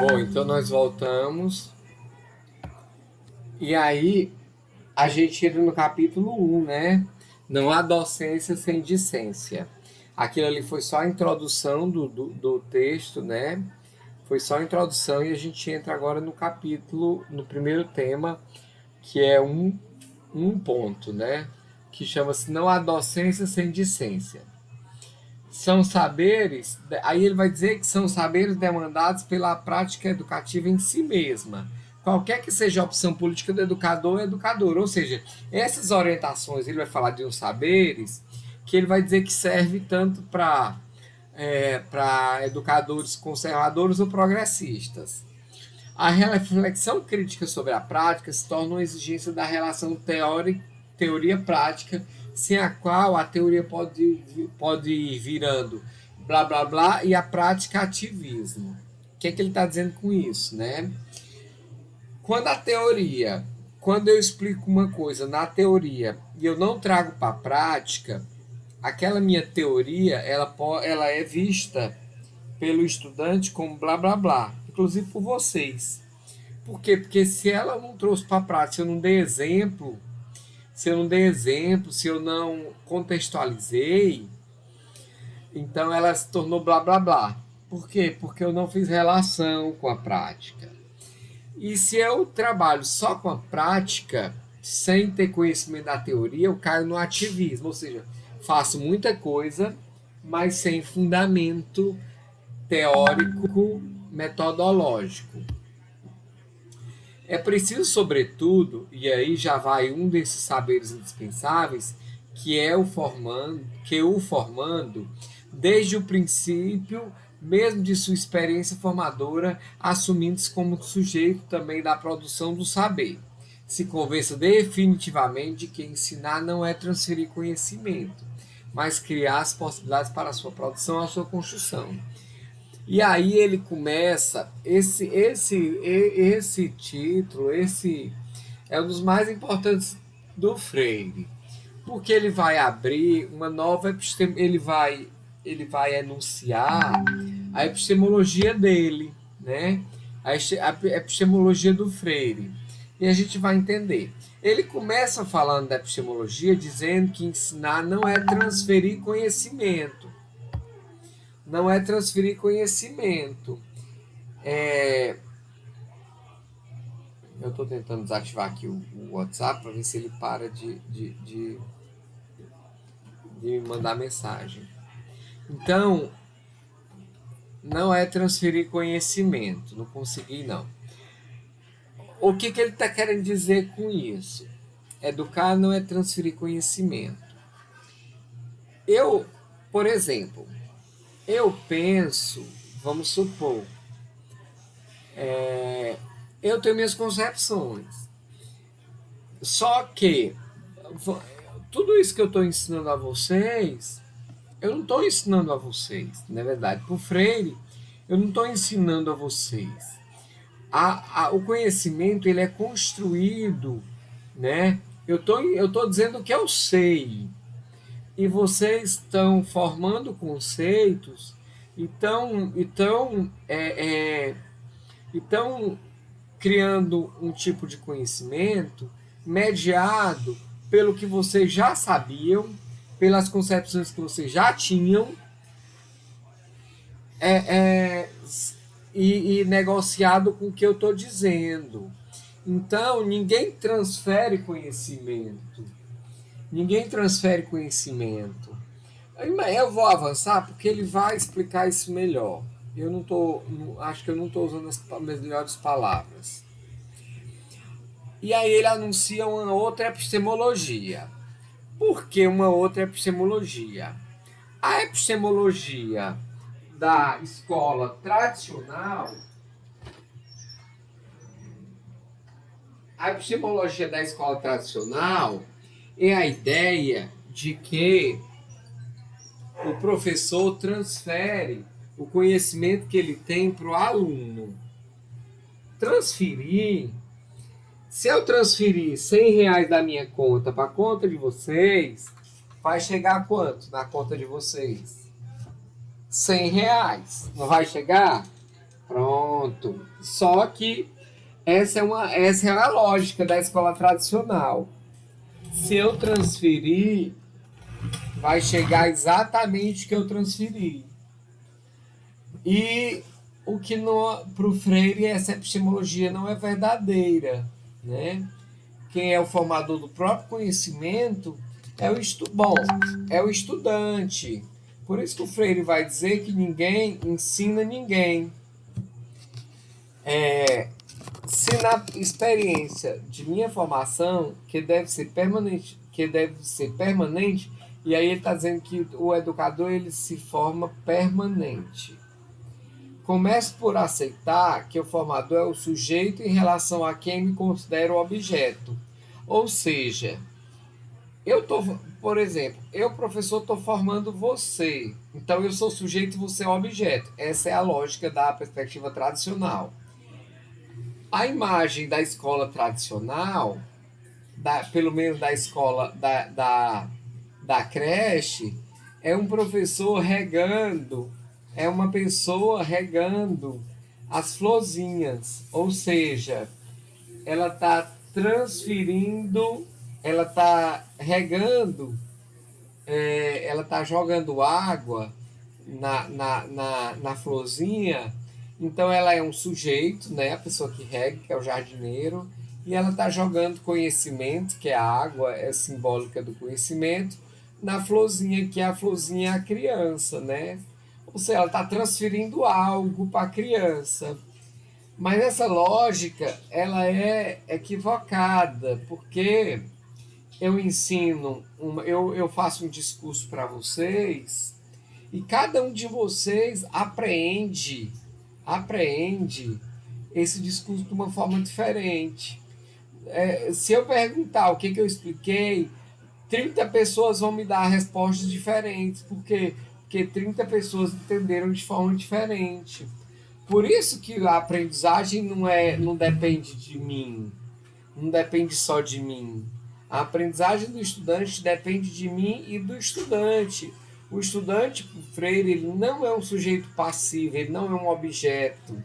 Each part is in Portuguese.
Bom, então nós voltamos. E aí a gente entra no capítulo 1, né? Não há docência sem discência. Aquilo ali foi só a introdução do texto, né? Foi só a introdução e a gente entra agora no capítulo, no primeiro tema, que é um ponto, né? Que chama-se Não há docência sem discência. São saberes, aí ele vai dizer que são saberes demandados pela prática educativa em si mesma. Qualquer que seja a opção política do educador ou educador. Ou seja, essas orientações, ele vai falar de uns saberes que ele vai dizer que serve tanto para educadores conservadores ou progressistas. A reflexão crítica sobre a prática se torna uma exigência da relação teoria-prática, sem a qual a teoria pode ir virando blá blá blá e a prática ativismo. O que é que ele está dizendo com isso, né? Quando a teoria, quando eu explico uma coisa na teoria e eu não trago para a prática, aquela minha teoria ela é vista pelo estudante como blá blá blá, inclusive por vocês. Por quê? Porque se ela não trouxe para a prática, se eu não dei exemplo, se eu não contextualizei, então ela se tornou blá blá blá. Por quê? Porque eu não fiz relação com a prática. E se eu trabalho só com a prática, sem ter conhecimento da teoria, eu caio no ativismo, ou seja, faço muita coisa, mas sem fundamento teórico, metodológico. É preciso, sobretudo, e aí já vai um desses saberes indispensáveis, que o formando, desde o princípio, mesmo de sua experiência formadora, assumindo-se como sujeito também da produção do saber. Se convença definitivamente de que ensinar não é transferir conhecimento, mas criar as possibilidades para a sua produção, a sua construção. E aí ele começa esse título, esse é um dos mais importantes do Freire, porque ele vai abrir uma nova ele vai enunciar a epistemologia dele, né? A epistemologia do Freire. E a gente vai entender. Ele começa falando da epistemologia dizendo que ensinar não é transferir conhecimento, não é transferir conhecimento. Eu estou tentando desativar aqui o WhatsApp para ver se ele para de me mandar mensagem. Então, não é transferir conhecimento. Não consegui, não. O que ele está querendo dizer com isso? Educar não é transferir conhecimento. Eu, por exemplo, eu penso, vamos supor, eu tenho minhas concepções. Só que tudo isso que eu estou ensinando a vocês, eu não estou ensinando a vocês, na verdade. Por Freire, eu não estou ensinando a vocês. O conhecimento ele é construído, né? Eu tô dizendo que eu sei. E vocês estão formando conceitos, então criando um tipo de conhecimento mediado pelo que vocês já sabiam, pelas concepções que vocês já tinham, é, é, e negociado com o que eu estou dizendo. Então, ninguém transfere conhecimento. Ninguém transfere conhecimento. Eu vou avançar porque ele vai explicar isso melhor. Eu não tô, acho que eu não estou usando as melhores palavras. E aí ele anuncia uma outra epistemologia. Por que uma outra epistemologia? A epistemologia da escola tradicional, a epistemologia da escola tradicional é a ideia de que o professor transfere o conhecimento que ele tem para o aluno. Transferir, se eu transferir R$ 100 da minha conta para a conta de vocês, vai chegar a quanto na conta de vocês? R$ 100. Não vai chegar? Pronto. Pronto. Só que essa é a lógica da escola tradicional. Se eu transferir, vai chegar exatamente o que eu transferi. E o que para o Freire essa epistemologia não é verdadeira, né? Quem é o formador do próprio conhecimento é o estudante. Por isso que o Freire vai dizer que ninguém ensina ninguém. Se na experiência de minha formação, que deve ser permanente, e aí ele está dizendo que o educador ele se forma permanente. Começo por aceitar que o formador é o sujeito em relação a quem me considero objeto. Ou seja, por exemplo, eu, professor, estou formando você. Então eu sou sujeito e você é objeto. Essa é a lógica da perspectiva tradicional. A imagem da escola tradicional, pelo menos da escola da creche, é um professor regando, é uma pessoa regando as florzinhas, ou seja, ela está transferindo, ela está regando, ela está jogando água na florzinha, então ela é um sujeito, né, a pessoa que rega, que é o jardineiro, e ela está jogando conhecimento, que é a água, é simbólica do conhecimento, na florzinha, que é a florzinha a criança, né? Ou seja, ela está transferindo algo para a criança. Mas essa lógica, ela é equivocada, porque eu faço um discurso para vocês e cada um de vocês apreende esse discurso de uma forma diferente. Se eu perguntar o que eu expliquei, 30 pessoas vão me dar respostas diferentes, porque 30 pessoas entenderam de forma diferente. Por isso que a aprendizagem não depende de mim, não depende só de mim. A aprendizagem do estudante depende de mim e do estudante. O estudante, para o Freire, ele não é um sujeito passivo, ele não é um objeto.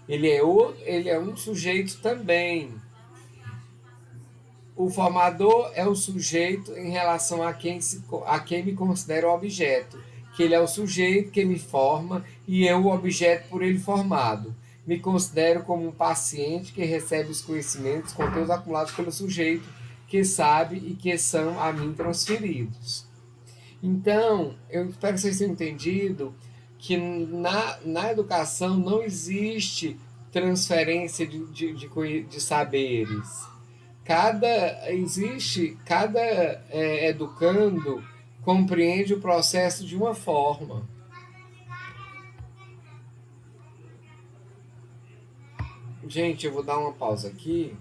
Ele é um sujeito também. O formador é o sujeito em relação a quem me considero objeto. Que ele é o sujeito que me forma e eu o objeto por ele formado. Me considero como um paciente que recebe os conhecimentos, conteúdos acumulados pelo sujeito, que sabe e que são a mim transferidos. Então, eu espero que vocês tenham entendido que na educação não existe transferência de saberes. Cada educando compreende o processo de uma forma. Gente, eu vou dar uma pausa aqui.